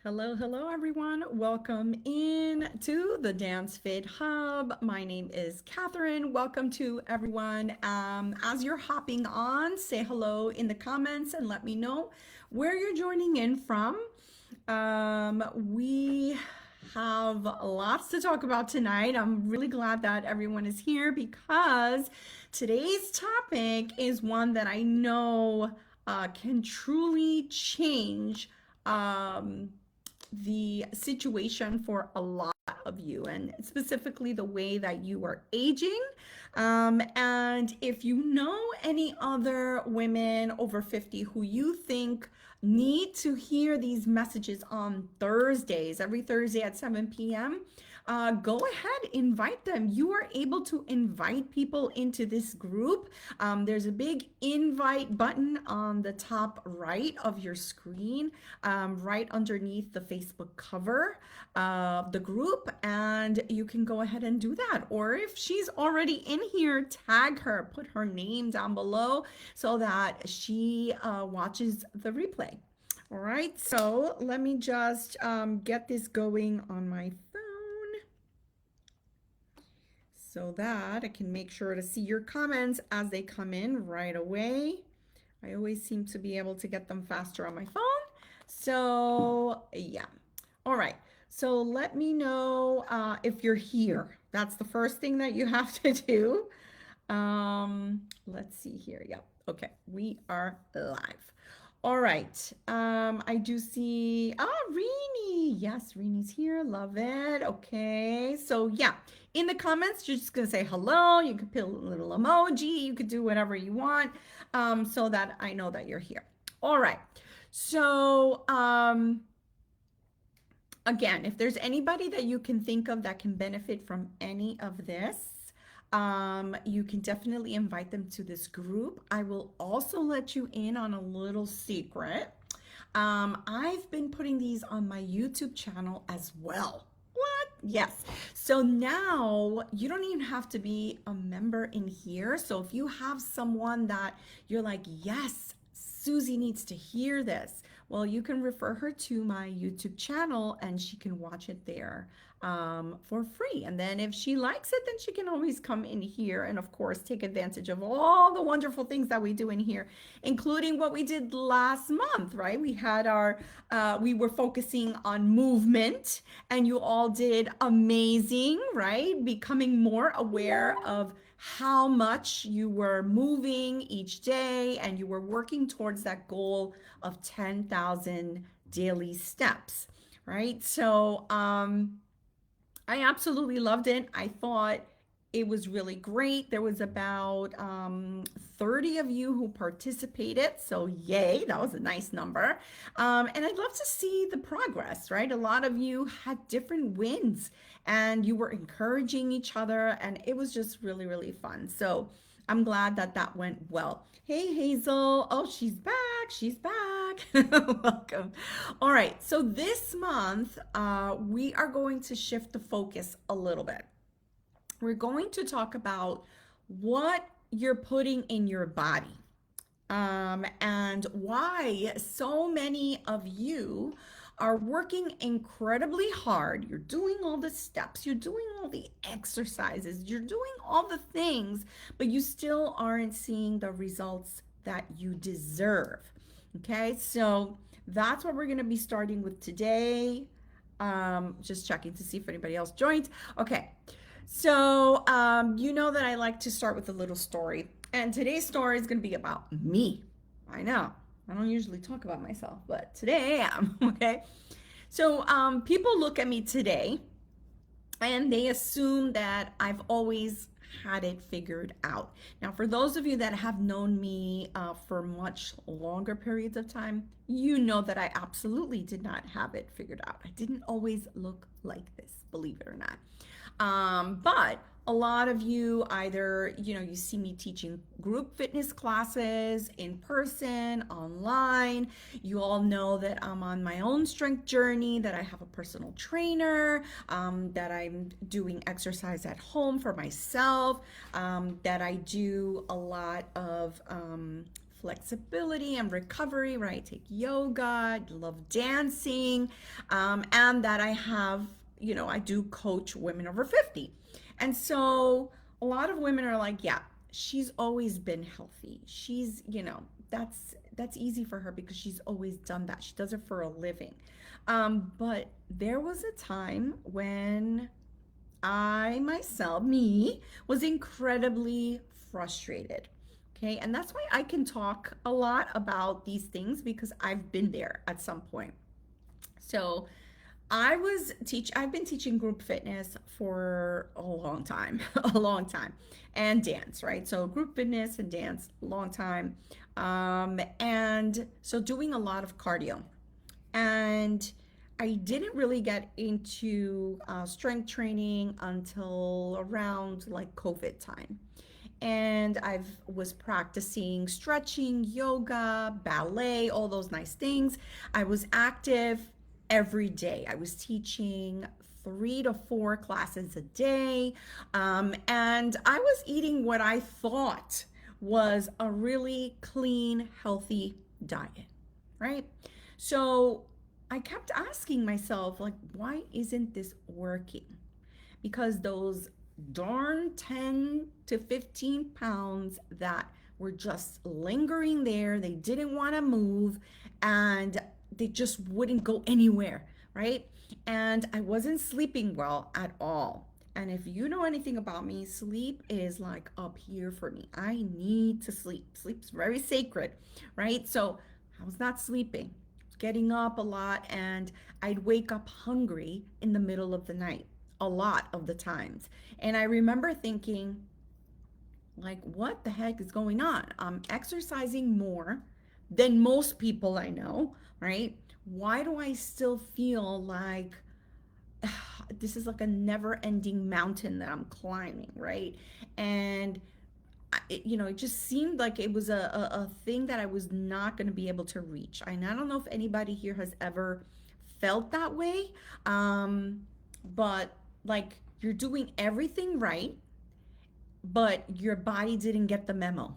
Hello, hello everyone. Welcome in to the DanceFit Hub. My name is Catherine. Welcome to everyone. As you're hopping on, say hello in the comments and let me know where you're joining in from. We have lots to talk about tonight. I'm really glad that everyone is here because today's topic is one that I know can truly change um, the situation for a lot of you, and specifically the way that you are aging. And if you know any other women over 50 who you think need to hear these messages on Thursdays, every Thursday at 7 p.m., go ahead, invite them. You are able to invite people into this group. There's a big invite button on the top right of your screen, right underneath the Facebook cover of the group, and you can go ahead and do that. Or if she's already in here, tag her, put her name down below so that she watches the replay. All right, so let me just get this going on my phone so that I can make sure to see your comments as they come in right away. I always seem to be able to get them faster on my phone. So yeah. All right. So let me know if you're here. That's the first thing that you have to do. Let's see here. Yep. Okay. We are live. All right. I do see, Rini. Yes, Rini's here. Love it. Okay. So yeah, in the comments, you're just going to say hello. You could put a little emoji. You could do whatever you want, so that I know that you're here. All right. So, again, if there's anybody that you can think of that can benefit from any of this, you can definitely invite them to this group. I will also let you in on a little secret. I've been putting these on my YouTube channel as well. What? Yes. So now you don't even have to be a member in here. So if you have someone that you're like, yes, Susie needs to hear this, well, you can refer her to my YouTube channel and she can watch it there for free. And then if she likes it, then she can always come in here and, of course, take advantage of all the wonderful things that we do in here, including what we did last month, right? We had we were focusing on movement, and you all did amazing, right? Becoming more aware of how much you were moving each day, and you were working towards that goal of 10,000 daily steps, right? So, I absolutely loved it. I thought it was really great. There was about 30 of you who participated. So yay, that was a nice number. And I'd love to see the progress, right? A lot of you had different wins and you were encouraging each other, and it was just really, really fun. So I'm glad that that went well. Hey, Hazel. Oh, she's back. She's back. Welcome. All right. So this month, we are going to shift the focus a little bit. We're going to talk about what you're putting in your body, and why so many of you are working incredibly hard. You're doing all the steps, you're doing all the exercises, you're doing all the things, but you still aren't seeing the results that you deserve. Okay, so that's what we're going to be starting with today. Just checking to see if anybody else joined. Okay, so you know that I like to start with a little story, and today's story is going to be about me. I know I don't usually talk about myself, but today I am. Okay, so people look at me today and they assume that I've always had it figured out. Now, for those of you that have known me for much longer periods of time, you know that I absolutely did not have it figured out. I didn't always look like this, believe it or not. But a lot of you either, you see me teaching group fitness classes in person, online. You all know that I'm on my own strength journey, that I have a personal trainer, that I'm doing exercise at home for myself, that I do a lot of flexibility and recovery, right? I take yoga, I love dancing, and that I have, I do coach women over 50. And so a lot of women are like, yeah, she's always been healthy. That's easy for her because she's always done that. She does it for a living. But there was a time when I myself, me, was incredibly frustrated. Okay. And that's why I can talk a lot about these things because I've been there at some point. So I've been teaching group fitness for a long time, a long time, and dance, right? So group fitness and dance, long time. And so doing a lot of cardio. And I didn't really get into strength training until around like COVID time. And I was practicing stretching, yoga, ballet, all those nice things. I was active every day. I was teaching 3 to 4 classes a day. And I was eating what I thought was a really clean, healthy diet, right? So I kept asking myself, like, why isn't this working? Because those darn 10 to 15 pounds that were just lingering there, they didn't want to move and they just wouldn't go anywhere, right? And I wasn't sleeping well at all. And if you know anything about me, sleep is like up here for me. I need to sleep. Sleep's very sacred, right? So I was not sleeping, getting up a lot, and I'd wake up hungry in the middle of the night a lot of the times. And I remember thinking, like, what the heck is going on? I'm exercising more than most people I know, right? Why do I still feel like this is like a never ending mountain that I'm climbing, right? And it just seemed like it was a thing that I was not going to be able to reach. And I don't know if anybody here has ever felt that way, but like you're doing everything right, but your body didn't get the memo.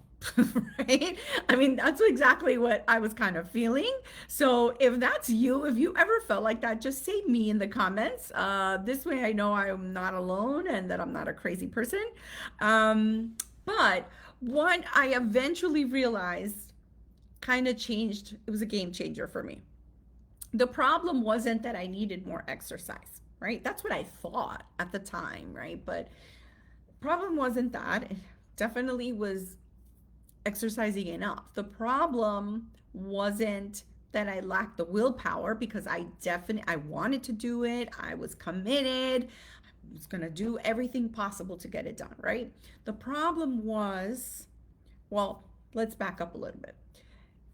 Right? I mean, that's exactly what I was kind of feeling. So if that's you, if you ever felt like that, just say me in the comments. This way I know I'm not alone and that I'm not a crazy person. But what I eventually realized kind of changed, it was a game changer for me. The problem wasn't that I needed more exercise, right? That's what I thought at the time, right? But problem wasn't that. It definitely was exercising enough. The problem wasn't that I lacked the willpower because I wanted to do it. I was committed. I was going to do everything possible to get it done, right? The problem was, well, let's back up a little bit.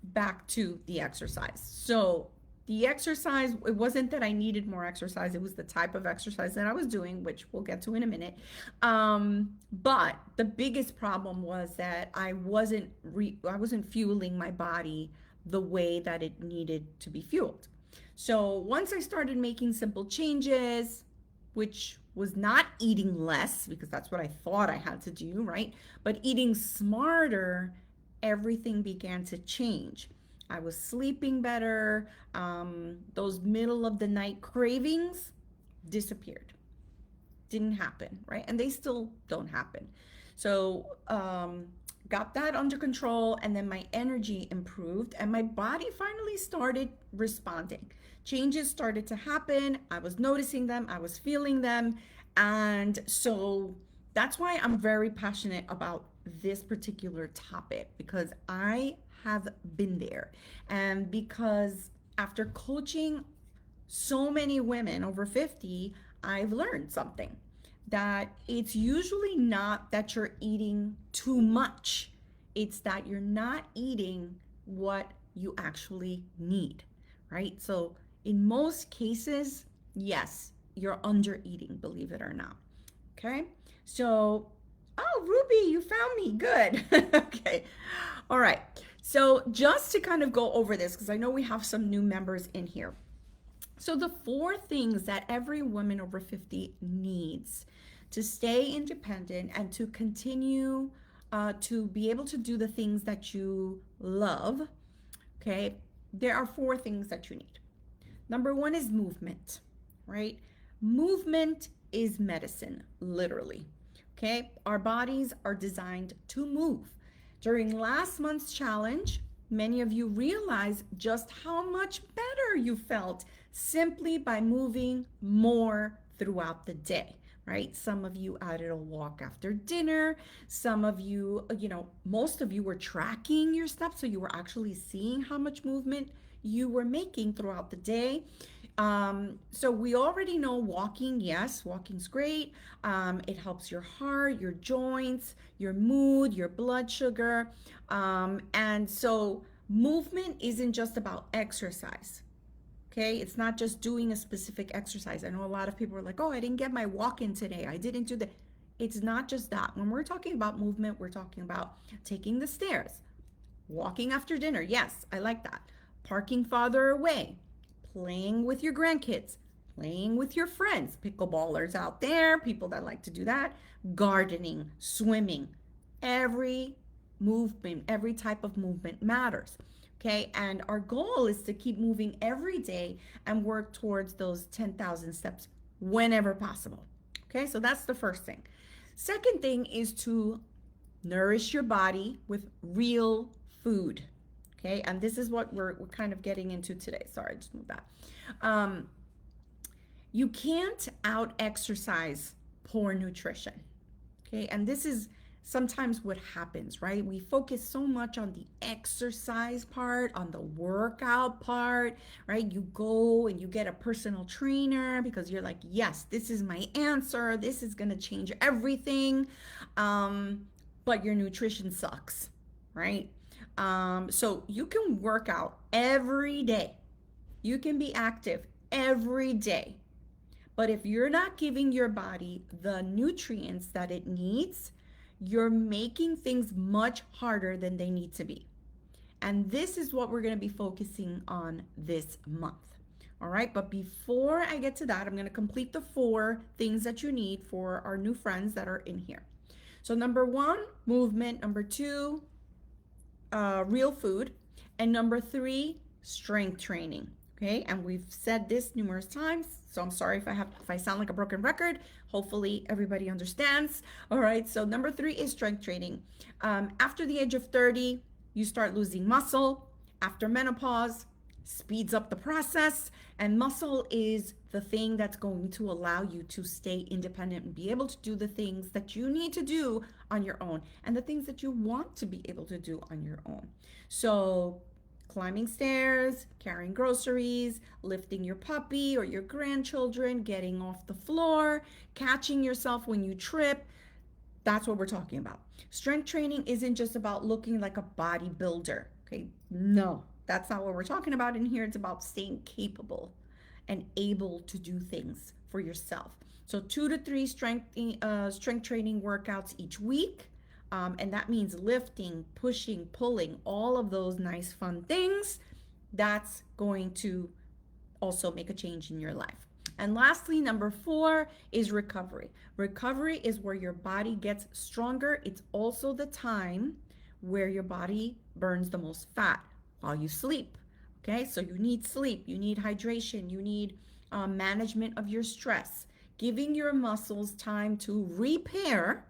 Back to the exercise. So the exercise, it wasn't that I needed more exercise. It was the type of exercise that I was doing, which we'll get to in a minute. But the biggest problem was that I wasn't fueling my body the way that it needed to be fueled. So once I started making simple changes, which was not eating less, because that's what I thought I had to do, right? But eating smarter, everything began to change. I was sleeping better. Those middle of the night cravings disappeared. Didn't happen, right? And they still don't happen. So, got that under control, and then my energy improved, and my body finally started responding. Changes started to happen. I was noticing them, I was feeling them. And so that's why I'm very passionate about this particular topic, because I have been there. And because after coaching so many women over 50, I've learned something, that it's usually not that you're eating too much, it's that you're not eating what you actually need, right? So in most cases, yes, you're under eating, believe it or not. Okay. So, oh, Ruby, you found me. Good. Okay. All right. So just to kind of go over this, because I know we have some new members in here. So the 4 things that every woman over 50 needs to stay independent and to continue to be able to do the things that you love, okay, there are four things that you need. Number one is movement, right? Movement is medicine, literally. Okay, our bodies are designed to move. During last month's challenge, many of you realized just how much better you felt simply by moving more throughout the day, right? Some of you added a walk after dinner. Some of you, most of you were tracking your steps, so you were actually seeing how much movement you were making throughout the day. So we already know walking, yes, walking's great. It helps your heart, your joints, your mood, your blood sugar. And so movement isn't just about exercise. Okay, it's not just doing a specific exercise. I know a lot of people are like, oh, I didn't get my walk in today. I didn't do that. It's not just that. When we're talking about movement, we're talking about taking the stairs, walking after dinner. Yes, I like that. Parking farther away, playing with your grandkids, playing with your friends, pickleballers out there, people that like to do that, gardening, swimming. Every movement, every type of movement matters. Okay, and our goal is to keep moving every day and work towards those 10,000 steps whenever possible. Okay, so that's the first thing. Second thing is to nourish your body with real food. Okay, and this is what we're kind of getting into today. Sorry, I just moved that. Um, you can't out exercise poor nutrition. Okay, and this is sometimes what happens, right? We focus so much on the exercise part, on the workout part, right? You go and you get a personal trainer because you're like, yes, this is my answer. This is going to change everything. But your nutrition sucks, right? So you can work out every day. You can be active every day. But if you're not giving your body the nutrients that it needs, you're making things much harder than they need to be. And this is what we're going to be focusing on this month. All right, but before I get to that, I'm going to complete the four things that you need for our new friends that are in here. So number one, movement. Number two, real food. And number three, strength training. Okay, and we've said this numerous times, so I'm sorry if I sound like a broken record. Hopefully everybody understands. All right, so number three is strength training. After the age of 30, you start losing muscle. After menopause, speeds up the process, and muscle is the thing that's going to allow you to stay independent and be able to do the things that you need to do on your own and the things that you want to be able to do on your own. So climbing stairs, carrying groceries, lifting your puppy or your grandchildren, getting off the floor, catching yourself when you trip. That's what we're talking about. Strength training isn't just about looking like a bodybuilder, okay? No, that's not what we're talking about in here. It's about staying capable and able to do things for yourself. So 2 to 3 strength training workouts each week. And that means lifting, pushing, pulling, all of those nice fun things. That's going to also make a change in your life. And lastly, number 4 is recovery. Recovery is where your body gets stronger. It's also the time where your body burns the most fat while you sleep. Okay, so you need sleep, you need hydration, you need management of your stress, giving your muscles time to repair,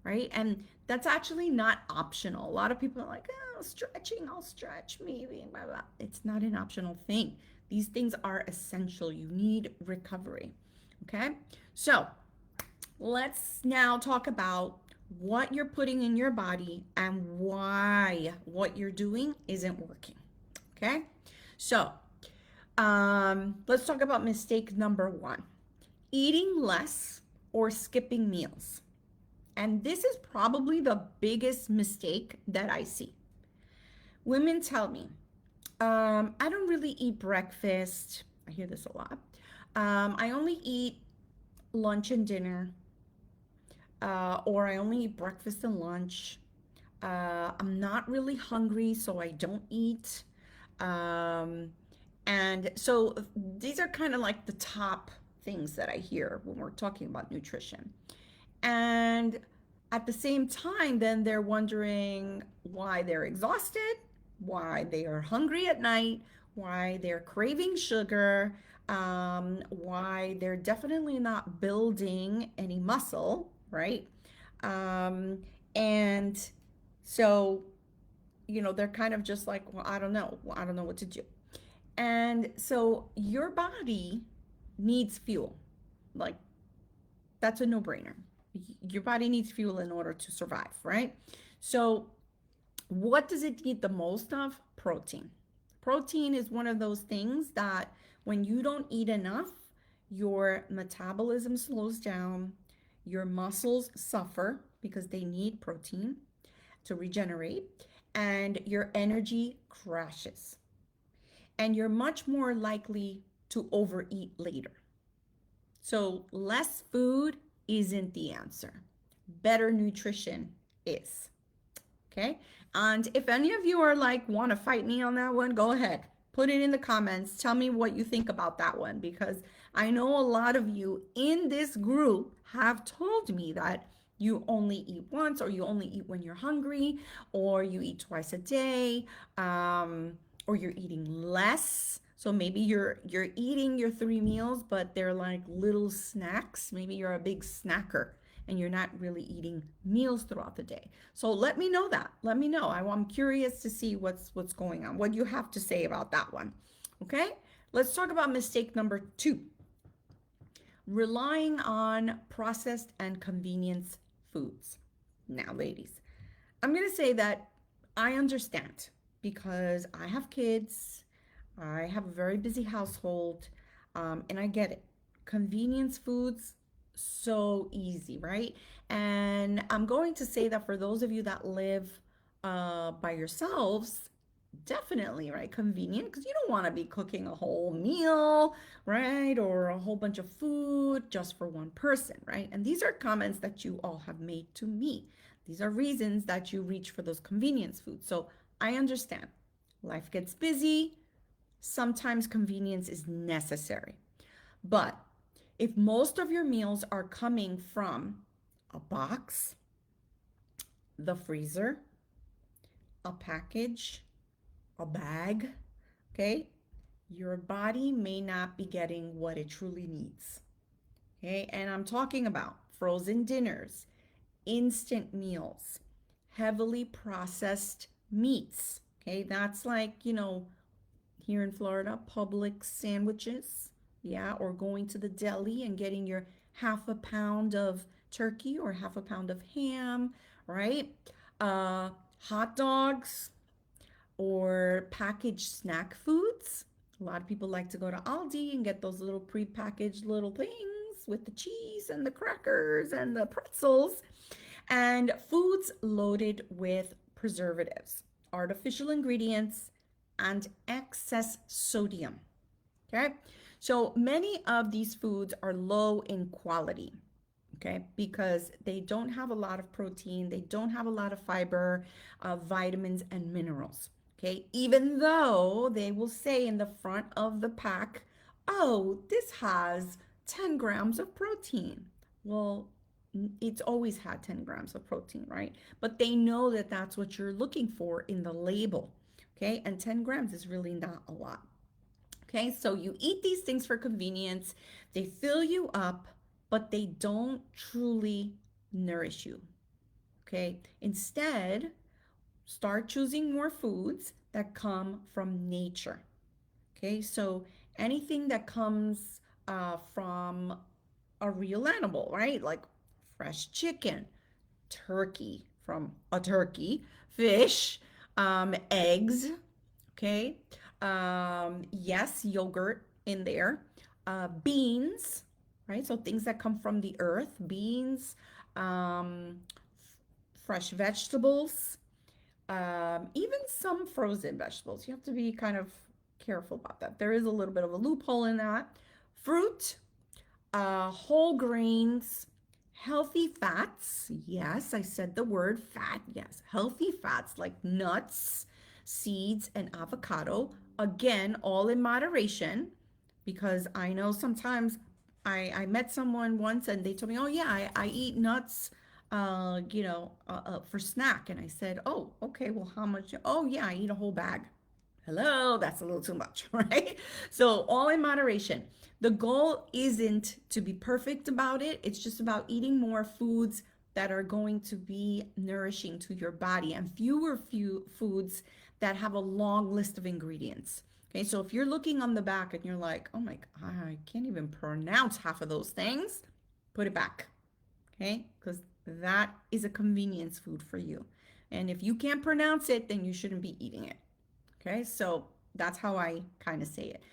right? And that's actually not optional. A lot of people are like, oh, stretching, I'll stretch maybe, blah, blah. It's not an optional thing. These things are essential. You need recovery, okay? So let's now talk about what you're putting in your body and why what you're doing isn't working, okay? So let's talk about mistake number 1, eating less or skipping meals. And this is probably the biggest mistake that I see. Women tell me, I don't really eat breakfast. I hear this a lot. I only eat lunch and dinner, or I only eat breakfast and lunch. I'm not really hungry, so I don't eat. And so these are kind of like the top things that I hear when we're talking about nutrition. And At the same time, then they're wondering why they're exhausted, why they are hungry at night, why they're craving sugar, why they're definitely not building any muscle, right? Um, and so, they're kind of just like, well, I don't know. Well, I don't know what to do. And so your body needs fuel. Like, that's a no brainer. Your body needs fuel in order to survive, right? So, what does it need the most of? Protein. Protein is one of those things that when you don't eat enough, your metabolism slows down, your muscles suffer because they need protein to regenerate, and your energy crashes. And you're much more likely to overeat later. So, less food isn't the answer. Better nutrition is. Okay. And if any of you are like, want to fight me on that one, go ahead. Put it in the comments. Tell me what you think about that one because I know a lot of you in this group have told me that you only eat once or you only eat when you're hungry or you eat twice a day or you're eating less. So maybe you're eating your 3 meals, but they're like little snacks. Maybe you're a big snacker and you're not really eating meals throughout the day. So let me know that. Let me know. I'm curious to see what's going on. What you have to say about that one. Okay? Let's talk about mistake number 2. Relying on processed and convenience foods. Now, ladies, I'm going to say that I understand because I have kids. I have a very busy household, and I get it. Convenience foods, so easy, right? And I'm going to say that for those of you that live by yourselves, definitely, right? Convenient because you don't want to be cooking a whole meal, right? Or a whole bunch of food just for one person, right? And these are comments that you all have made to me. These are reasons that you reach for those convenience foods. So I understand. Life gets busy. Sometimes convenience is necessary. But if most of your meals are coming from a box, the freezer, a package, a bag, okay, your body may not be getting what it truly needs. Okay, and I'm talking about frozen dinners, instant meals, heavily processed meats. Okay, that's like, here in Florida, Publix sandwiches, yeah, or going to the deli and getting your half a pound of turkey or half a pound of ham, right? Uh, Hot dogs or packaged snack foods. A lot of people like to go to Aldi and get those little prepackaged little things with the cheese and the crackers and the pretzels and foods loaded with preservatives, artificial ingredients, and excess sodium. Okay, so many of these foods are low in quality. Okay, because they don't have a lot of protein, they don't have a lot of fiber, vitamins, and minerals. Okay, even though they will say in the front of the pack, oh, this has 10 grams of protein. Well, it's always had 10 grams of protein, right? But they know that that's what you're looking for in the label. Okay, and 10 grams is really not a lot. Okay, so you eat these things for convenience, they fill you up, but they don't truly nourish you. Okay, instead, start choosing more foods that come from nature. Okay, so anything that comes from a real animal, right? Like fresh chicken, turkey from a turkey, fish, eggs, okay? Yes, yogurt in there, beans, right? So things that come from the earth, beans, um, fresh vegetables, even some frozen vegetables. You have to be kind of careful about that. There is a little bit of a loophole in that. Fruit, whole grains, healthy fats. Yes, I said the word fat. Yes, healthy fats like nuts, seeds, and avocado. Again, all in moderation because I know sometimes I met someone once and they told me, oh, yeah, I eat nuts for snack. And I said, oh, okay, well, how much? Oh, yeah, I eat a whole bag. Hello, that's a little too much, right? So, all in moderation. The goal isn't to be perfect about it, it's just about eating more foods that are going to be nourishing to your body and few foods that have a long list of ingredients. Okay, so if you're looking on the back and you're like, oh my God, I can't even pronounce half of those things, put it back. Okay, because that is a convenience food for you. And if you can't pronounce it, then you shouldn't be eating it. Okay, so that's how I kind of say it.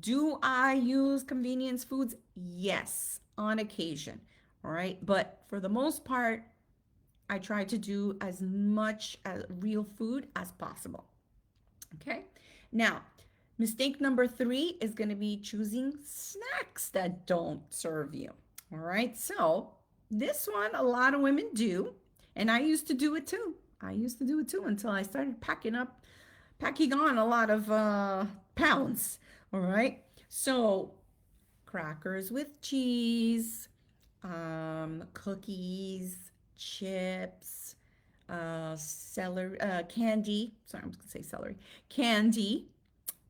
Do I use convenience foods? Yes, on occasion. All right, but for the most part, I try to do as much as real food as possible. Okay, now mistake number three is going to be choosing snacks that don't serve you. All right, so this one a lot of women do, and I used to do it too. I used to do it too until I started packing on a lot of pounds. All right. So, crackers with cheese, cookies, chips, celery, candy. Sorry, I was going to say celery. Candy.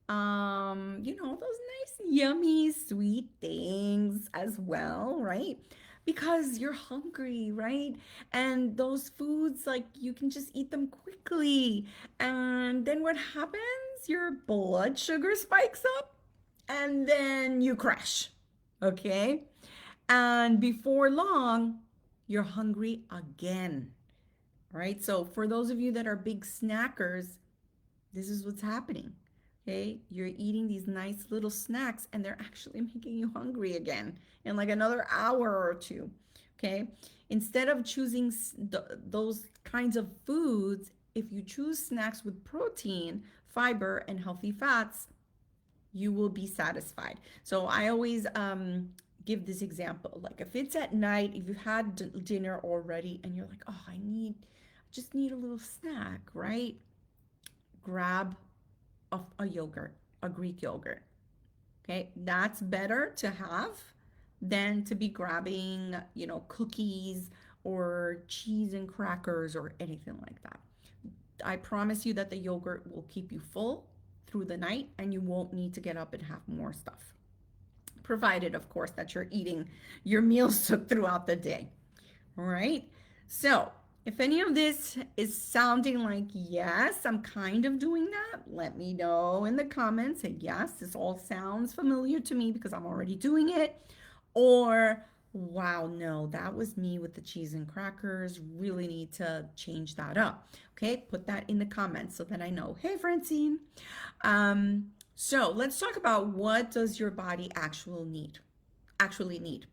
Those nice, yummy, sweet things as well, right? Because you're hungry, right? And those foods, like, you can just eat them quickly. And then what happens? Your blood sugar spikes up and then you crash, okay? And before long, you're hungry again, right? So, for those of you that are big snackers, this is what's happening. Okay, you're eating these nice little snacks and they're actually making you hungry again in like another hour or two. Okay, instead of choosing those kinds of foods, if you choose snacks with protein, fiber, and healthy fats, you will be satisfied. So I always give this example. Like if it's at night, if you've had dinner already and you're like, oh, just need a little snack, right? Grab a yogurt, a Greek yogurt. Okay, that's better to have than to be grabbing, cookies or cheese and crackers or anything like that. I promise you that the yogurt will keep you full through the night and you won't need to get up and have more stuff. Provided, of course, that you're eating your meals throughout the day. All right. So, if any of this is sounding like, yes, I'm kind of doing that, let me know in the comments. Say, yes, this all sounds familiar to me because I'm already doing it. Or, wow, no, that was me with the cheese and crackers. Really need to change that up. Okay, put that in the comments so that I know. Hey, Francine. So let's talk about what does your body actually need.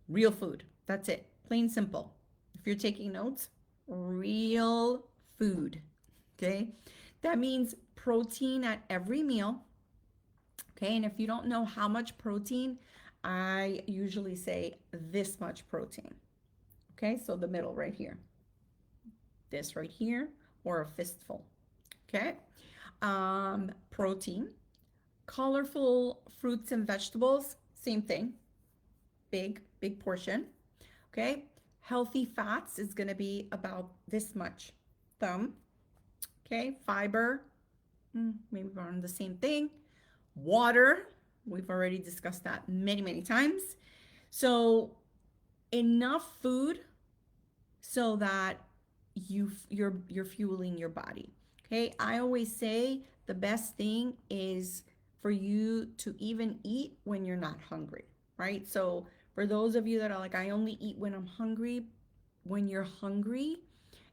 Real food. That's it. Plain simple. If you're taking notes, real food. Okay? That means protein at every meal. Okay? And if you don't know how much protein, I usually say this much protein. Okay? So the middle right here. This right here, or a fistful. Okay? Protein. Colorful fruits and vegetables, same thing. Big portion. Okay? Healthy fats is going to be about this much thumb. Okay? Fiber, maybe around the same thing. Water, we've already discussed that many times. So enough food so that you're fueling your body. Okay? I always say the best thing is for you to even eat when you're not hungry, right? So for those of you that are like, I only eat when I'm hungry, when you're hungry,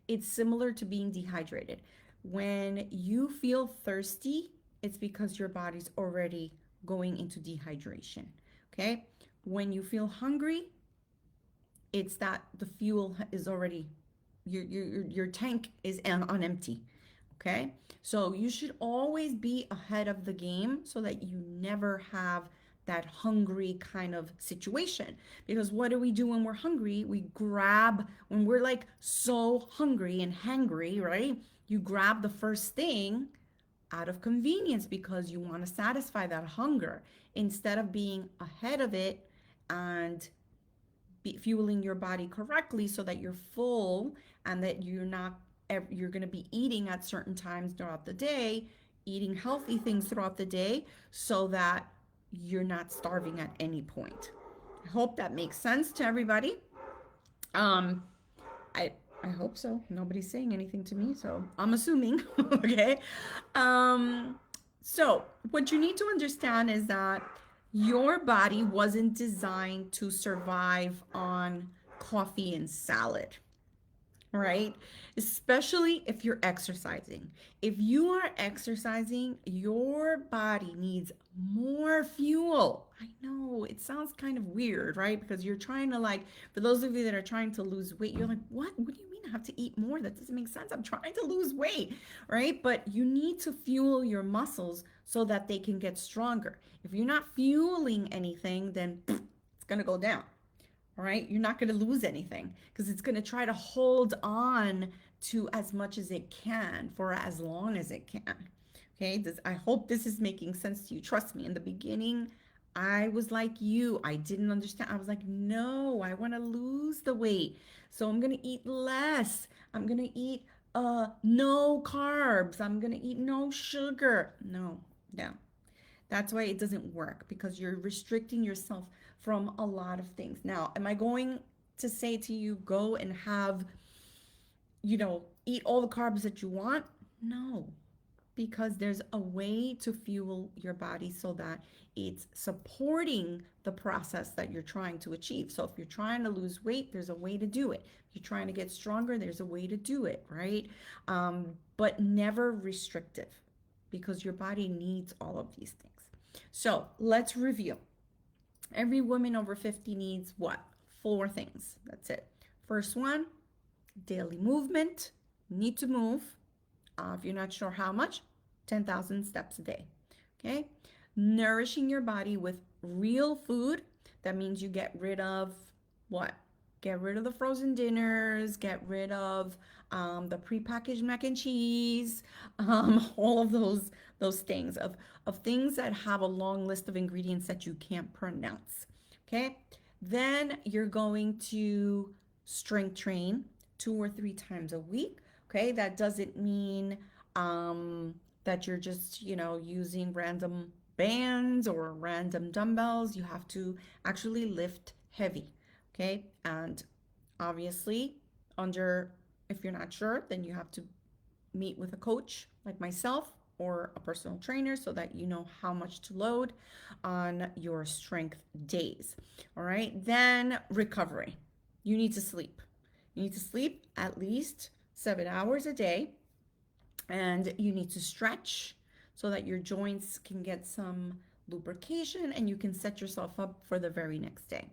it's similar to being dehydrated. When you feel thirsty, it's because your body's already going into dehydration. Okay? When you feel hungry, it's that the fuel is already your tank is on empty. Okay? So you should always be ahead of the game so that you never have that hungry kind of situation. Because what do we do when we're hungry? When we're like so hungry and hangry, right? You grab the first thing out of convenience because you want to satisfy that hunger instead of being ahead of it and fueling your body correctly so that you're full and that you're going to be eating at certain times throughout the day, eating healthy things throughout the day so that you're not starving at any point. I hope that makes sense to everybody. Um, I I hope so. Nobody's saying anything to me, so I'm assuming. Okay. Um, so what you need to understand is that your body wasn't designed to survive on coffee and salad, right? Especially if you're exercising. If you are exercising, your body needs more fuel. I know it sounds kind of weird, right? Because you're trying to, like, for those of you that are trying to lose weight, you're like, what? What do you mean I have to eat more? That doesn't make sense. I'm trying to lose weight, right? But you need to fuel your muscles so that they can get stronger. If you're not fueling anything, then it's going to go down. All right, you're not going to lose anything because it's going to try to hold on to as much as it can for as long as it can. Okay, I hope this is making sense to you. Trust me, in the beginning, I was like you. I didn't understand. I was like, no, I want to lose the weight. So I'm going to eat less. I'm going to eat no carbs. I'm going to eat no sugar. No, no. That's why it doesn't work because you're restricting yourself from a lot of things. Now, am I going to say to you, go and have, eat all the carbs that you want? No, because there's a way to fuel your body so that it's supporting the process that you're trying to achieve. So if you're trying to lose weight, there's a way to do it. If you're trying to get stronger, there's a way to do it, right? But never restrictive because your body needs all of these things. So let's review. Every woman over 50 needs what? 4 things. That's it. First one, daily movement. Need to move. If you're not sure how much, 10,000 steps a day. Okay. Nourishing your body with real food. That means you get rid of what? Get rid of the frozen dinners. Get rid of the prepackaged mac and cheese. All of those things of things that have a long list of ingredients that you can't pronounce. Okay. Then you're going to strength train 2 or 3 times a week. Okay. That doesn't mean that you're just, using random bands or random dumbbells. You have to actually lift heavy. Okay. And obviously, if you're not sure, then you have to meet with a coach like myself or a personal trainer so that you know how much to load on your strength days. All right. Then recovery. You need to sleep. You need to sleep at least 7 hours a day, and you need to stretch so that your joints can get some lubrication and you can set yourself up for the very next day.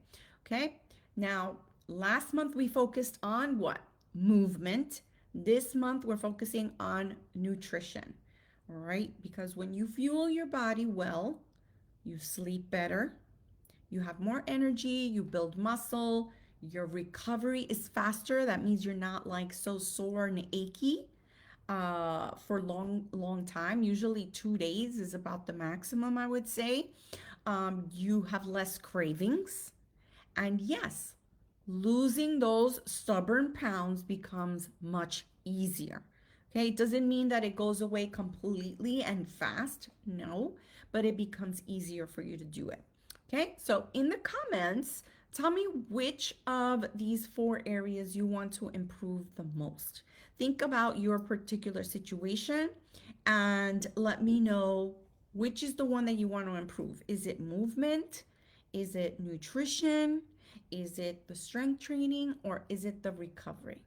Okay. Now, last month we focused on what? Movement. This month we're focusing on nutrition. All right. Because when you fuel your body well, you sleep better, you have more energy, you build muscle, your recovery is faster. That means you're not like so sore and achy for long time. Usually 2 days is about the maximum, I would say. You have less cravings. And yes, losing those stubborn pounds becomes much easier. Okay, it doesn't mean that it goes away completely and fast. No, but it becomes easier for you to do it. Okay, so in the comments, tell me which of these 4 areas you want to improve the most. Think about your particular situation and let me know which is the one that you want to improve. Is it movement? Is it nutrition? Is it the strength training? Or is it the recovery?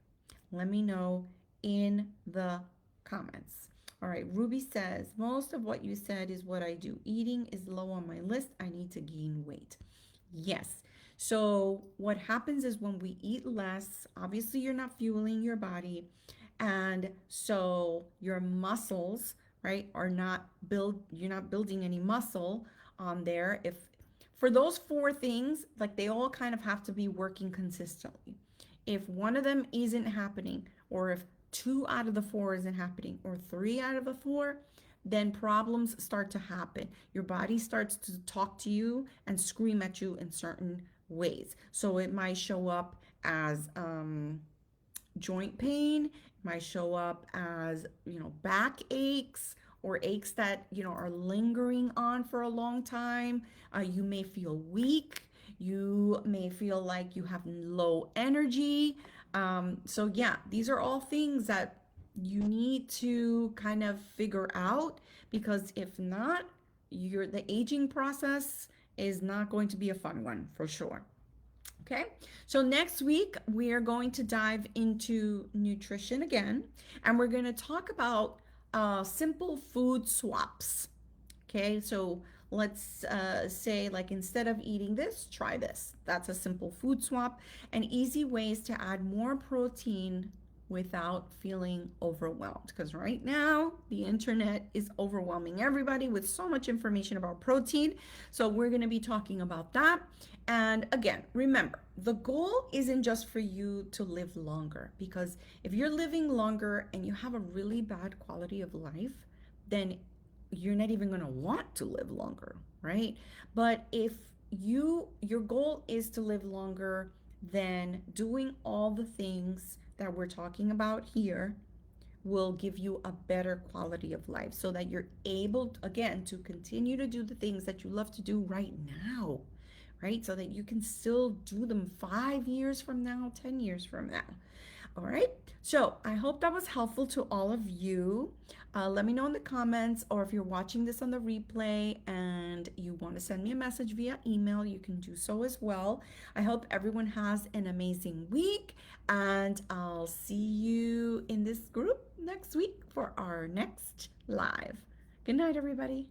Let me know in the comments. All right, Ruby says, most of what you said is what I do. Eating is low on my list. I need to gain weight. Yes. So what happens is when we eat less, obviously you're not fueling your body. And so your muscles, right, you're not building any muscle on there. If for those 4 things, like they all kind of have to be working consistently. If one of them isn't happening, or if 2 out of the 4 isn't happening, or 3 out of the 4, then problems start to happen. Your body starts to talk to you and scream at you in certain ways. So it might show up as joint pain, it might show up as, back aches or aches that, are lingering on for a long time. You may feel weak. You may feel like you have low energy. So, yeah, these are all things that you need to kind of figure out, because if not, the aging process is not going to be a fun one for sure. Okay, so next week we are going to dive into nutrition again, and we're going to talk about simple food swaps. Okay, so let's say, like, instead of eating this, try this. That's a simple food swap, and easy ways to add more protein without feeling overwhelmed. Because right now, the internet is overwhelming everybody with so much information about protein. So, we're going to be talking about that. And again, remember, the goal isn't just for you to live longer, because if you're living longer and you have a really bad quality of life, then you're not even going to want to live longer, right? But if your goal is to live longer, then doing all the things that we're talking about here will give you a better quality of life, so that you're able, again, to continue to do the things that you love to do right now, right? So that you can still do them 5 years from now, 10 years from now. All right. So I hope that was helpful to all of you. Let me know in the comments, or if you're watching this on the replay and you want to send me a message via email, you can do so as well. I hope everyone has an amazing week, and I'll see you in this group next week for our next live. Good night, everybody.